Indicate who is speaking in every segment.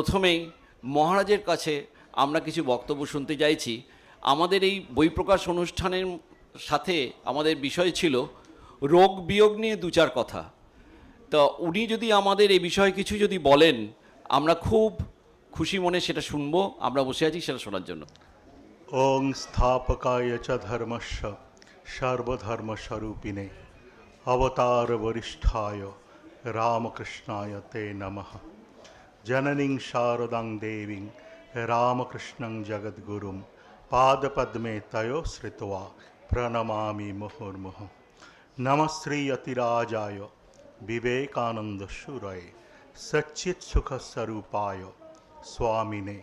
Speaker 1: প্রথমেই মহারাজের কাছে আমরা কিছু বক্তব্য শুনতে চাইছি। আমাদের এই বই প্রকাশ অনুষ্ঠানের সাথে আমাদের বিষয় ছিল রোগ বিয়োগ নিয়ে দু চার কথা। তো উনি যদি আমাদের এই বিষয়ে কিছু যদি বলেন, আমরা খুব খুশি মনে সেটা শুনবো। আমরা বসে আছি সেটা শোনার জন্য।
Speaker 2: ওং স্থাপকায় চ ধর্মস্য সর্বধর্মস্বরূপিণে অবতার বরিষ্ঠায় রামকৃষ্ণায় তে নমঃ। জননীং শারদাং দেবীং রামকৃষ্ণং জগদ্গুরুং পাদপদ্মে তয়ো শ্রিত্বা প্রণমামি মুহুর্মুহুঃ। নমঃ শ্রীয়তিরাজায় বিবেকানন্দ সুরয়ে সচ্চিৎ সুখ স্বরূপায় স্বামিনে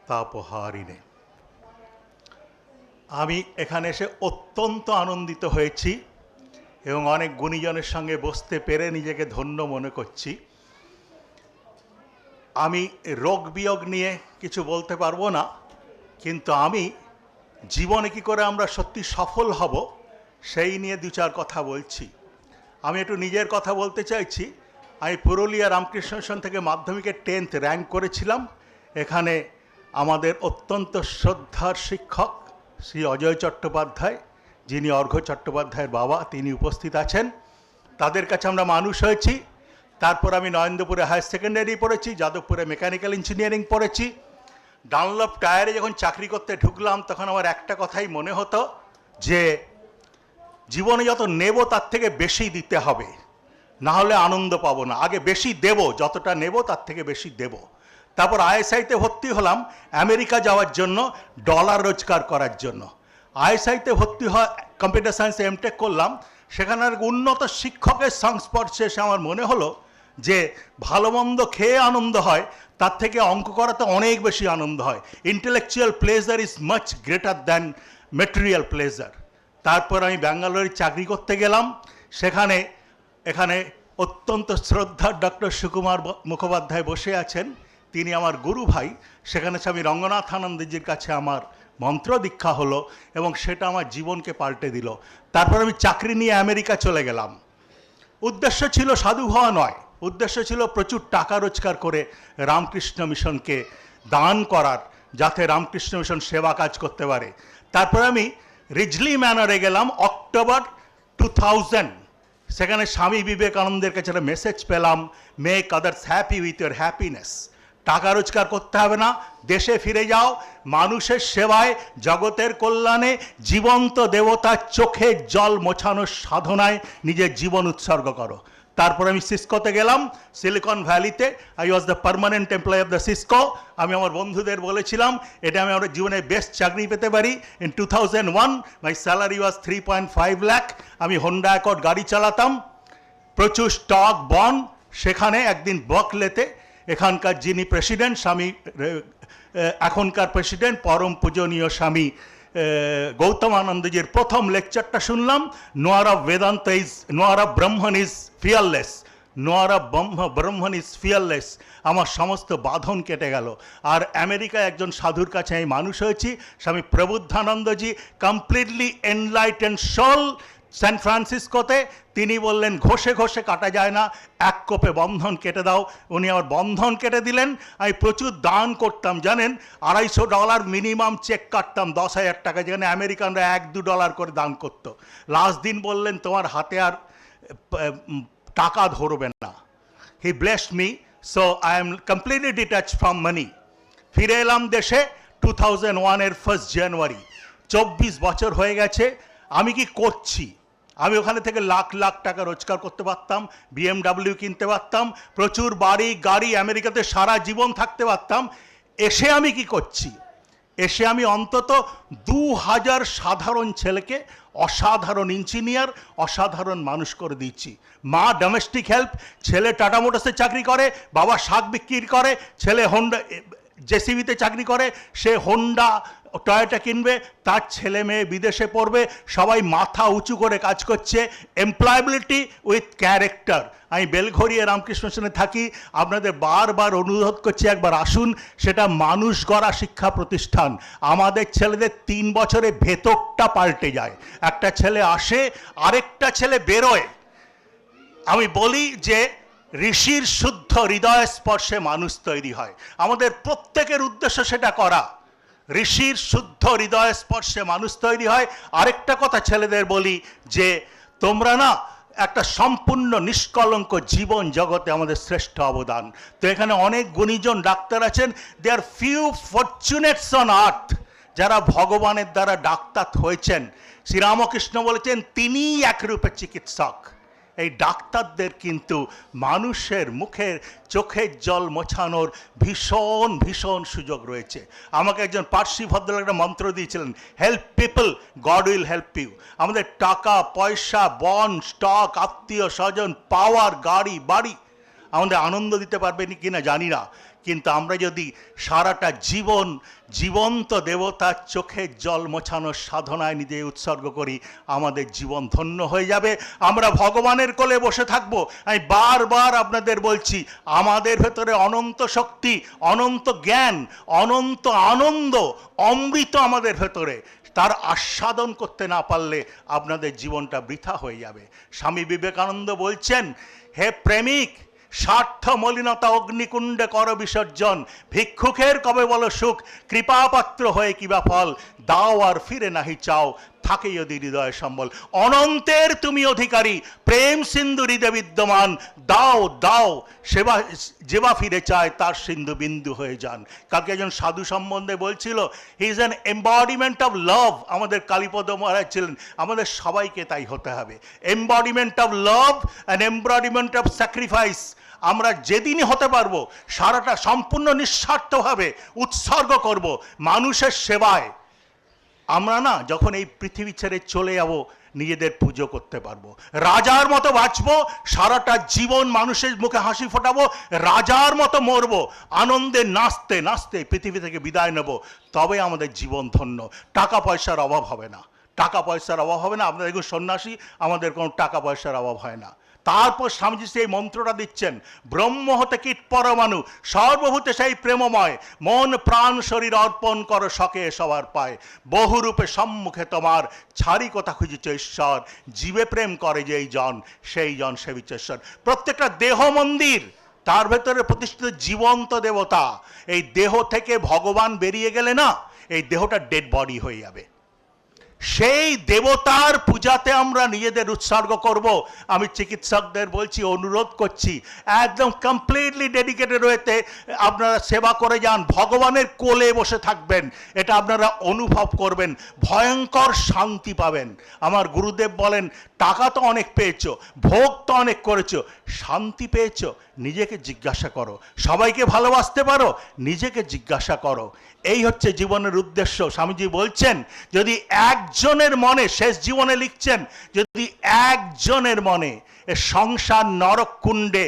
Speaker 2: তাপহারিণে। আমি এখানে এসে অত্যন্ত আনন্দিত হয়েছি এবং অনেক গুণীজনের সঙ্গে বসতে পেরে নিজেকে ধন্য মনে করছি। আমি রোগ বিয়োগ নিয়ে কিছু বলতে পারবো না, কিন্তু আমি জীবনে কী করে আমরা সত্যি সফল হব সেই নিয়ে দু চার কথা বলছি। আমি একটু নিজের কথা বলতে চাইছি। আমি পুরুলিয়া রামকৃষ্ণ মিশন থেকে মাধ্যমিকে 10th র্যাঙ্ক করেছিলাম। এখানে আমাদের অত্যন্ত শ্রদ্ধার শিক্ষক শ্রী অজয় চট্টোপাধ্যায়, যিনি অর্ঘ্য চট্টোপাধ্যায়ের বাবা, তিনি উপস্থিত আছেন। তাদের কাছে আমরা মানুষ হয়েছি। তারপর আমি নরেন্দ্রপুরে হায়ার সেকেন্ডারি পড়েছি, যাদবপুরে মেকানিক্যাল ইঞ্জিনিয়ারিং পড়েছি। ডানলপ টায়ারে যখন চাকরি করতে ঢুকলাম তখন আমার একটা কথাই মনে হতো যে জীবনে যত নেব তার থেকে বেশি দিতে হবে, না হলে আনন্দ পাবো না। আগে বেশি দেব, যতটা নেব তার থেকে বেশি দেব। তারপর আইএসআইতে ভর্তি হলাম আমেরিকা যাওয়ার জন্য, ডলার রোজগার করার জন্য। আইএসআইতে ভর্তি হয়, কম্পিউটার সায়েন্সে এমটেক করলাম। সেখানের উন্নত শিক্ষকের সংস্পর্শে এসে আমার মনে হলো যে ভালো মন্দ খেয়ে আনন্দ হয়, তার থেকে অঙ্ক করাতে অনেক বেশি আনন্দ হয়। Intellectual pleasure is much greater than material pleasure. তারপর আমি ব্যাঙ্গালোরে চাকরি করতে গেলাম। এখানে অত্যন্ত শ্রদ্ধার ডক্টর সুকুমার মুখোপাধ্যায় বসে আছেন, তিনি আমার গুরু ভাই। সেখানে স্বামী রঙ্গনাথ আনন্দজির কাছে আমার মন্ত্র দীক্ষা হলো এবং সেটা আমার জীবনকে পাল্টে দিল। তারপর আমি চাকরি নিয়ে আমেরিকা চলে গেলাম। উদ্দেশ্য ছিল সাধু হওয়া নয়, উদ্দেশ্য ছিল প্রচুর টাকা রোজগার করে রামকৃষ্ণ মিশনকে দান করার, যাতে রামকৃষ্ণ মিশন সেবা কাজ করতে পারে। তারপর আমি রিজলি ম্যানরে গেলাম অক্টোবর 2000। সেখানে স্বামী বিবেকানন্দের কাছে একটা মেসেজ পেলাম, make others happy with your happiness. টাকা রোজগার করতে হবে না, দেশে ফিরে যাও, মানুষের সেবায়, জগতের কল্যাণে, জীবন্ত দেবতার চোখে জল মোছানোর সাধনায় নিজের জীবন উৎসর্গ করো। তারপর আমি সিসকোতে গেলাম, সিলিকন ভ্যালিতে। I was the permanent employee of the Cisco. আমি আমার বন্ধুদের বলেছিলাম এটা আমি আমার জীবনে বেস্ট চাকরি পেতে পারি। ইন 2001 মাই স্যালারি ওয়াজ 3.5 লাখ। আমি হোন্ডা অ্যাকর্ড গাড়ি চালাতাম, প্রচুর স্টক বন্ড। সেখানে একদিন বকলেতে এখানকার যিনি প্রেসিডেন্ট, স্বামী এখনকার প্রেসিডেন্ট পরম পূজনীয় স্বামী গৌতম আনন্দজির প্রথম লেকচারটা শুনলাম। Knower of Vedanta is, knower of Brahman is fearless, knower of Brahman is fearless. আমার সমস্ত বাঁধন কেটে গেল। আর আমেরিকায় একজন সাধুর কাছে আমি মানুষ হয়েছি, স্বামী প্রবুদ্ধানন্দজি, কমপ্লিটলি এনলাইটেন্ড সোল, স্যান ফ্রান্সিসকোতে। তিনি বললেন ঘষে ঘষে কাটা যায় না, এক কোপে বন্ধন কেটে দাও। উনি আমার বন্ধন কেটে দিলেন। আমি প্রচুর দান করতাম, জানেন, $250 মিনিমাম চেক কাটতাম 10,000 টাকা, যেখানে আমেরিকানরা $1-2 করে দান করত। লাস্ট দিন বললেন তোমার হাতে আর টাকা ধরবে না। He blessed me, so I am completely detached from money. ফিরে এলাম দেশে 2001 1 জানুয়ারি। 24 বছর হয়ে গেছে। আমি কি করছি? আমি ওখানে থেকে লাখ লাখ টাকা রোজগার করতে পারতাম, BMW কিনতে পারতাম, প্রচুর বাড়ি গাড়ি, আমেরিকাতে সারা জীবন থাকতে পারতাম। এসে আমি কি করছি? এসে আমি অন্তত 2000 সাধারণ ছেলেকে অসাধারণ ইঞ্জিনিয়ার, অসাধারণ মানুষ করে দিচ্ছি। মা ডোমেস্টিক হেল্প, ছেলে টাটা মোটরসে চাকরি করে, বাবা শাক বিক্রি করে, ছেলে হোন্ডা জেসিবিতে চাকরি করে, সে হোন্ডা টয়োটা কিনবে, তার ছেলে মেয়ে বিদেশে পড়বে, সবাই মাথা উঁচু করে কাজ করছে। Employability with character. আমি বেলঘরিয়া রামকৃষ্ণ মিশনে থাকি, আপনাদের বারবার অনুরোধ করছি একবার আসুন। সেটা মানুষ গড়া শিক্ষা প্রতিষ্ঠান। আমাদের ছেলেদের 3 বছরে ভেতরটা পাল্টে যায়। একটা ছেলে আসে, আরেকটা ছেলে বেরোয়। আমি বলি যে ঋষির শুদ্ধ হৃদয় স্পর্শে মানুষ তৈরি হয়। আমাদের প্রত্যেকের উদ্দেশ্য সেটা করা। ঋষির শুদ্ধ হৃদয় স্পর্শে মানুষ তৈরি হয়। আরেকটা কথা ছেলেদের বলি যে তোমরা না একটা সম্পূর্ণ নিষ্কলঙ্ক জীবন জগতে আমাদের শ্রেষ্ঠ অবদান। তো এখানে অনেক গুণীজন ডাক্তার আছেন, দে আর ফিউ ফরচুনেটস অন আর্থ যারা ভগবানের দ্বারা ডাক্তার হয়েছেন। শ্রীরামকৃষ্ণ বলেছেন তিনিই একরূপে চিকিৎসক। এই ডাক্তারদের কিন্তু মানুষের মুখের চোখের জল মোছানোর ভীষণ ভীষণ সুযোগ রয়েছে। আমাকে একজন পার্সি ভদ্রলোক একটা মন্ত্র দিয়েছিলেন, help people God will help you. আমাদের টাকা পয়সা বন স্টক আত্মীয় স্বজন পাওয়ার গাড়ি বাড়ি আমাদের আনন্দ দিতে পারবে কিনা জানি না, কিন্তু আমরা যদি সারাটা জীবন জীবন্ত দেবতার চোখের জল মোছানোর সাধনায় নিজে উৎসর্গ করি, আমাদের জীবন ধন্য হয়ে যাবে। আমরা ভগবানের কোলে বসে থাকব। আমি বারবার আপনাদের বলছি, আমাদের ভেতরে অনন্ত শক্তি, অনন্ত জ্ঞান, অনন্ত আনন্দ, অমৃত আমাদের ভেতরে। তার আস্বাদন করতে না পারলে আপনাদের জীবনটা বৃথা হয়ে যাবে। স্বামী বিবেকানন্দ বলছেন, হে প্রেমিক, স্বার্থ মলিনতা অগ্নিকুণ্ডে কর বিসর্জন, ভিক্ষুকের কবে বলো সুখ, কৃপাপাত্র হয়ে কিবা ফল, দাও আর ফিরে নাহি চাও, থাকে যদি হৃদয় সম্বল। অনন্তের তুমি অধিকারী, প্রেম সিন্ধু হৃদয় বিদ্যমান, দাও দাও সেবা যেবা ফিরে চায় তার সিন্ধু বিন্দু হয়ে যান। কালকে একজন সাধু সম্বন্ধে বলছিল, he is an embodiment of love. আমাদের কালীপদ মহারাজ ছিলেন, আমাদের সবাইকে তাই হতে হবে। Embodiment of love and embodiment of sacrifice. আমরা যেদিনই হতে পারবো সারাটা সম্পূর্ণ নিঃস্বার্থভাবে উৎসর্গ করব মানুষের সেবায়। আমরা না যখন এই পৃথিবী ছেড়ে চলে যাব নিজেদের পুজো করতে পারবো, রাজার মতো বাঁচবো, সারাটা জীবন মানুষের মুখে হাসি ফোটাবো, রাজার মতো মরবো, আনন্দে নাচতে নাচতে পৃথিবী থেকে বিদায় নেব, তবে আমাদের জীবন ধন্য। টাকা পয়সার অভাব হবে না, টাকা পয়সার অভাব হবে না। আপনাদের দেখুন সন্ন্যাসী, আমাদের কোনো টাকা পয়সার অভাব হয় না। তারপর স্বামীজি সেই মন্ত্রটা দিচ্ছেন, ব্রহ্ম হতে কীট পরমাণু, সর্বভূতে সেই প্রেমময়, মন প্রাণ শরীর অর্পণ করো শখে সবার পায়, বহুরূপে সম্মুখে তোমার, ছাড়ি কথা খুঁজিছ ঈশ্বর, জীবে প্রেম করে যেই জন সেই জন সেবিছে ঈশ্বর। প্রত্যেকটা দেহ মন্দির, তার ভেতরে প্রতিষ্ঠিত জীবন্ত দেবতা। এই দেহ থেকে ভগবান বেরিয়ে গেলে না এই দেহটা ডেড বডি হয়ে যাবে। সেই দেবতার পূজাতে আমরা নিজেদের উৎসর্গ করব। আমি চিকিৎসকদের বলছি, অনুরোধ করছি, একদম কমপ্লিটলি ডেডিকেটেড হতে আপনারা সেবা করে যান, ভগবানের কোলে বসে থাকবেন, এটা আপনারা অনুভব করবেন, ভয়ঙ্কর শান্তি পাবেন। আমার গুরুদেব বলেন, টাকা তো অনেক পেয়েছো, ভোগ তো অনেক করেছো, শান্তি পেয়েছো? নিজেকে জিজ্ঞাসা করো। সবাইকে ভালোবাসতে পারো? নিজেকে জিজ্ঞাসা করো। এই হচ্ছে জীবনের উদ্দেশ্য। স্বামীজি বলছেন, যদি একজনের মনে, শেষ জীবনে লিখছেন, যদি একজনের মনে সংসার নরক কুণ্ডে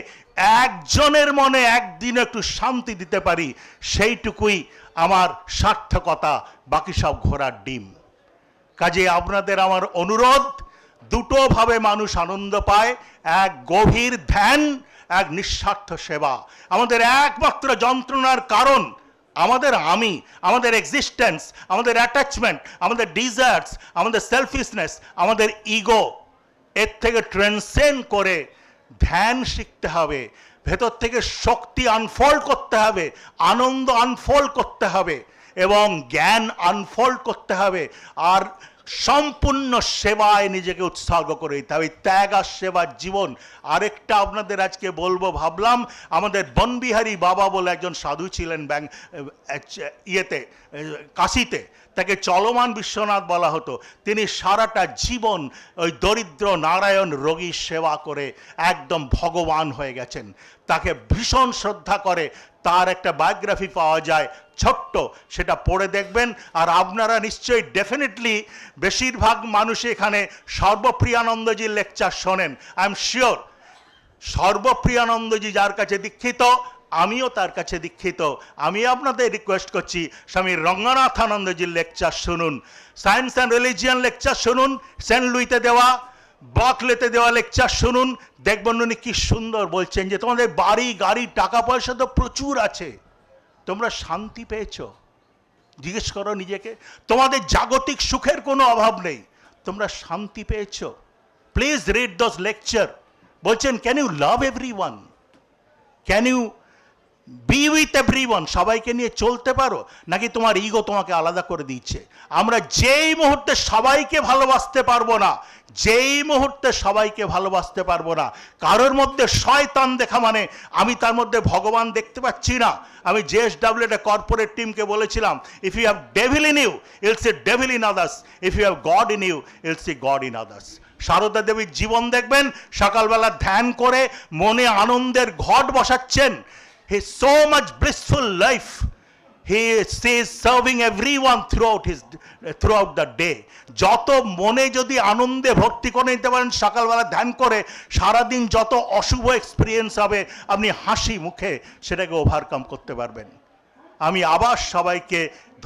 Speaker 2: একজনের মনে একদিন একটু শান্তি দিতে পারি, সেইটুকুই আমার সার্থকতা, বাকি সব ঘোড়ার ডিম। কাজে আপনাদের আমার অনুরোধ, দুটোভাবে মানুষ আনন্দ পায়, এক গভীর ধ্যান, এক নিঃস্বার্থ সেবা। আমাদের একমাত্র যন্ত্রণার কারণ আমাদের আমি, আমাদের এক্সিস্টেন্স, আমাদের অ্যাটাচমেন্ট, আমাদের ডিজায়ার্স, আমাদের সেলফিশনেস, আমাদের ইগো। এর থেকে ট্রান্সেন্ড করে ধ্যান শিখতে হবে, ভেতর থেকে শক্তি আনফোল্ড করতে হবে, আনন্দ আনফোল্ড করতে হবে এবং জ্ঞান আনফোল্ড করতে হবে, আর সম্পূর্ণ সেবায় নিজেকে উৎসর্গ করে দিতে হবে। ত্যাগ আর সেবার জীবন। আরেকটা আপনাদের আজকে বলবো ভাবলাম, আমাদের বনবিহারী বাবা বলে একজন সাধু ছিলেন কাশিতে, তাকে চলমান বিশ্বনাথ বলা হতো। তিনি সারাটা জীবন ওই দরিদ্র নারায়ণ রোগীর সেবা করে একদম ভগবান হয়ে গেছেন। তাকে ভীষণ শ্রদ্ধা করে। তার একটা বায়োগ্রাফি পাওয়া যায় ছোট্ট, সেটা পড়ে দেখবেন। আর আপনারা নিশ্চয়ই ডেফিনেটলি বেশিরভাগ মানুষ এখানে সর্বপ্রিয়ানন্দজির লেকচার শোনেন। আই এম শিওর সর্বপ্রিয়ানন্দজি যার কাছে দীক্ষিত, আমিও তার কাছে দীক্ষিত। আমি আপনাদের রিকোয়েস্ট করছি, স্বামী রঙ্গনাথানন্দজির লেকচার শুনুন, সায়েন্স অ্যান্ড রিলিজিয়ান লেকচার শুনুন, সেন্ট লুইতে দেওয়া, বাকলেতে দেওয়া লেকচার শুনুন, দেখবেন উনি কি সুন্দর বলছেন যে তোমাদের বাড়ি গাড়ি টাকা পয়সা তো প্রচুর আছে, তোমরা শান্তি পেয়েছো? জিজ্ঞেস করো নিজেকে। তোমাদের জাগতিক সুখের কোনো অভাব নেই, তোমরা শান্তি পেয়েছো? Please read those lecture. বলছেন, can you love everyone? Can you be with everyone, সবাইকে নিয়ে চলতে পারো, নাকি তোমার ইগো তোমাকে আলাদা করে দিচ্ছে? আমরা যেই মুহূর্তে সবাইকে ভালোবাসতে পারবো না, যেই মুহূর্তে সবাইকে ভালোবাসতে পারবো না, কারোর মধ্যে শয়তান দেখা মানে আমি তার মধ্যে ভগবান দেখতে পাচ্ছি না। আমি JSW একটা কর্পোরেট টিমকে বলেছিলাম, if you have devil in you I'll see devil in others, if you have God in you I'll see God in others. Sarada দেবীর জীবন দেখবেন, সকালবেলা ধ্যান করে মনে আনন্দের ঘট বসাচ্ছেন। He is so much blissful life. He is serving everyone throughout the day. যত মনে যদি আনন্দে ভর্তি করে নিতে পারেন সকালবেলা ধ্যান করে, সারাদিন যত অশুভ এক্সপিরিয়েন্স হবে আপনি হাসি মুখে সেটাকে ওভারকাম করতে পারবেন। আমি আবার সবাইকে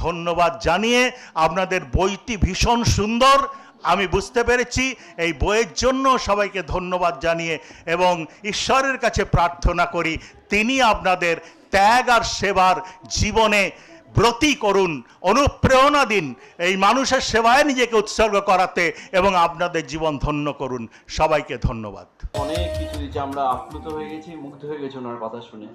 Speaker 2: ধন্যবাদ জানিয়ে, আপনাদের বইটি ভীষণ সুন্দর আমি বুঝতে পেরেছি, এই বইয়ের জন্য সবাইকে ধন্যবাদ জানিয়ে এবং ঈশ্বরের কাছে প্রার্থনা করি তিনি আপনাদের ত্যাগ আর সেবার জীবনে ব্রতী করুন, অনুপ্রেরণা দিন এই মানুষের সেবায় নিজেকে উৎসর্গ করাতে এবং আপনাদের জীবন ধন্য করুন। সবাইকে ধন্যবাদ।
Speaker 1: অনেক কিছু দিচ্ছে, আমরা আপ্লুত হয়ে গেছি, মুগ্ধ হয়ে গেছি ওনার কথা শুনে।